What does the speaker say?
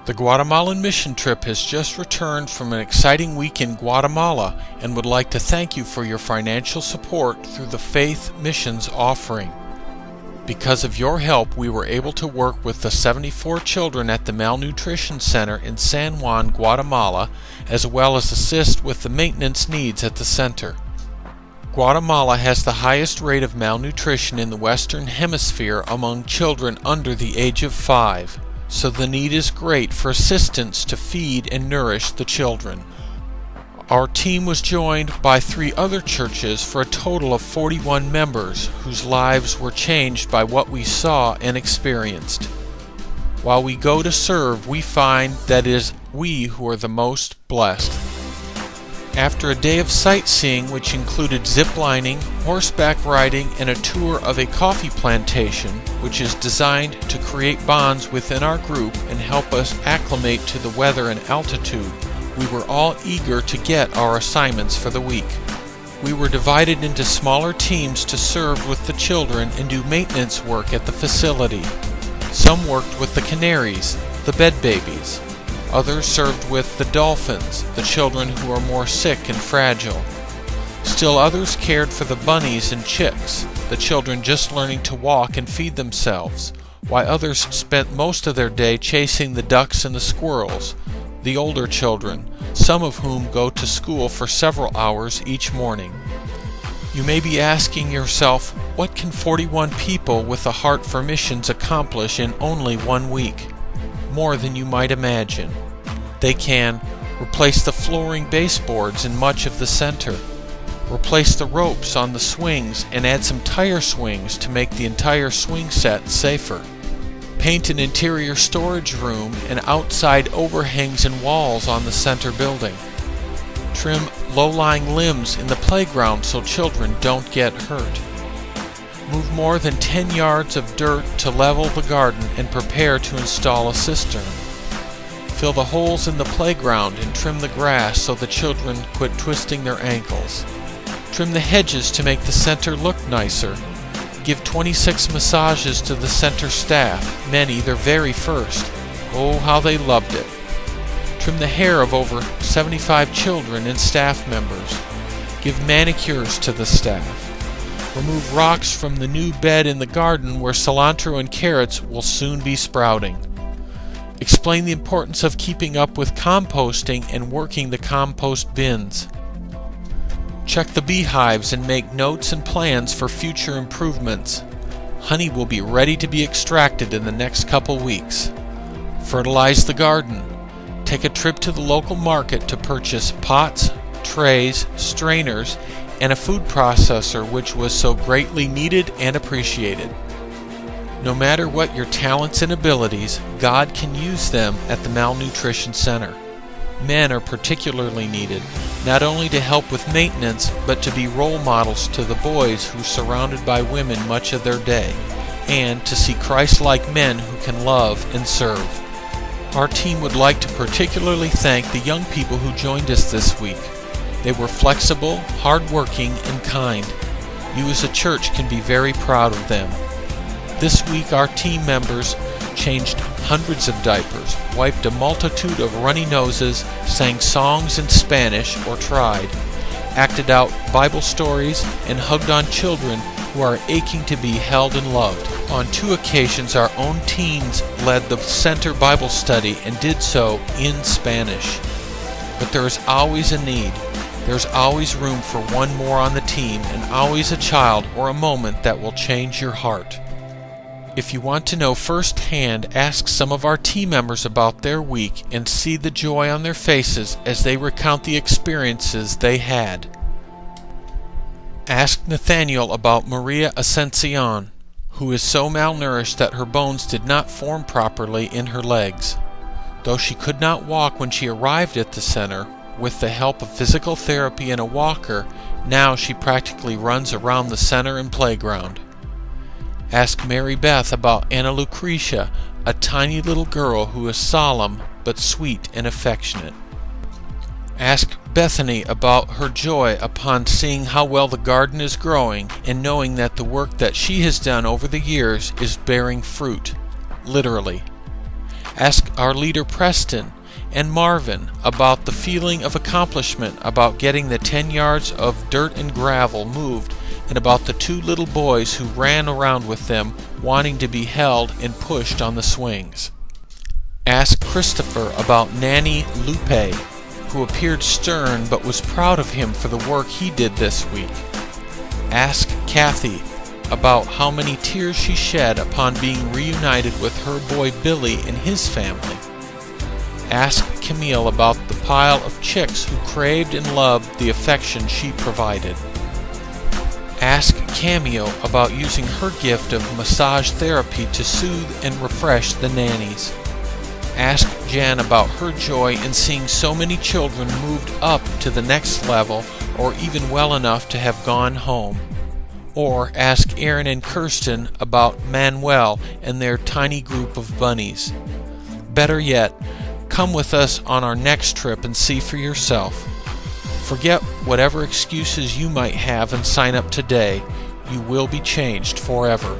The Guatemalan mission trip has just returned from an exciting week in Guatemala and would like to thank you for your financial support through the Faith Missions offering. Because of your help, we were able to work with the 74 children at the Malnutrition Center in San Juan, Guatemala, as well as assist with the maintenance needs at the center. Guatemala has the highest rate of malnutrition in the Western Hemisphere among children under the age of 5. So the need is great for assistance to feed and nourish the children. Our team was joined by 3 other churches for a total of 41 members whose lives were changed by what we saw and experienced. While we go to serve, we find that it is we who are the most blessed. After a day of sightseeing which included zip-lining, horseback riding, and a tour of a coffee plantation, which is designed to create bonds within our group and help us acclimate to the weather and altitude, we were all eager to get our assignments for the week. We were divided into smaller teams to serve with the children and do maintenance work at the facility. Some worked with the canaries, the bed babies. Others served with the dolphins, the children who are more sick and fragile. Still others cared for the bunnies and chicks, the children just learning to walk and feed themselves, while others spent most of their day chasing the ducks and the squirrels, the older children, some of whom go to school for several hours each morning. You may be asking yourself, what can 41 people with a heart for missions accomplish in only 1 week? More than you might imagine. They can replace the flooring baseboards in much of the center, replace the ropes on the swings and add some tire swings to make the entire swing set safer, paint an interior storage room and outside overhangs and walls on the center building, trim low-lying limbs in the playground so children don't get hurt, move more than 10 yards of dirt to level the garden and prepare to install a cistern. Fill the holes in the playground and trim the grass so the children quit twisting their ankles. Trim the hedges to make the center look nicer. Give 26 massages to the center staff, many their very first. Oh, how they loved it. Trim the hair of over 75 children and staff members. Give manicures to the staff. Remove rocks from the new bed in the garden where cilantro and carrots will soon be sprouting. Explain the importance of keeping up with composting and working the compost bins. Check the beehives and make notes and plans for future improvements. Honey will be ready to be extracted in the next couple weeks. Fertilize the garden. Take a trip to the local market to purchase pots, trays, strainers, and a food processor which was so greatly needed and appreciated. No matter what your talents and abilities, God can use them at the Malnutrition Center. Men are particularly needed, not only to help with maintenance, but to be role models to the boys who are surrounded by women much of their day, and to see Christ-like men who can love and serve. Our team would like to particularly thank the young people who joined us this week. They were flexible, hard-working, and kind. You as a church can be very proud of them. This week our team members changed hundreds of diapers, wiped a multitude of runny noses, sang songs in Spanish or tried, acted out Bible stories, and hugged on children who are aching to be held and loved. On 2 occasions our own teens led the center Bible study and did so in Spanish. But there is always a need. There's always room for one more on the team and always a child or a moment that will change your heart. If you want to know firsthand, ask some of our team members about their week and see the joy on their faces as they recount the experiences they had. Ask Nathaniel about Maria Ascension, who is so malnourished that her bones did not form properly in her legs. Though she could not walk when she arrived at the center, with the help of physical therapy and a walker, now she practically runs around the center and playground. Ask Mary Beth about Anna Lucretia, a tiny little girl who is solemn but sweet and affectionate. Ask Bethany about her joy upon seeing how well the garden is growing and knowing that the work that she has done over the years is bearing fruit, literally. Ask our leader Preston and Marvin about the feeling of accomplishment about getting the 10 yards of dirt and gravel moved, and about the 2 little boys who ran around with them wanting to be held and pushed on the swings. Ask Christopher about Nanny Lupe, who appeared stern but was proud of him for the work he did this week. Ask Kathy about how many tears she shed upon being reunited with her boy Billy and his family. Ask Camille about the pile of chicks who craved and loved the affection she provided. Ask Cameo about using her gift of massage therapy to soothe and refresh the nannies. Ask Jan about her joy in seeing so many children moved up to the next level or even well enough to have gone home. Or ask Aaron and Kirsten about Manuel and their tiny group of bunnies. Better yet, come with us on our next trip and see for yourself. Forget whatever excuses you might have and sign up today. You will be changed forever.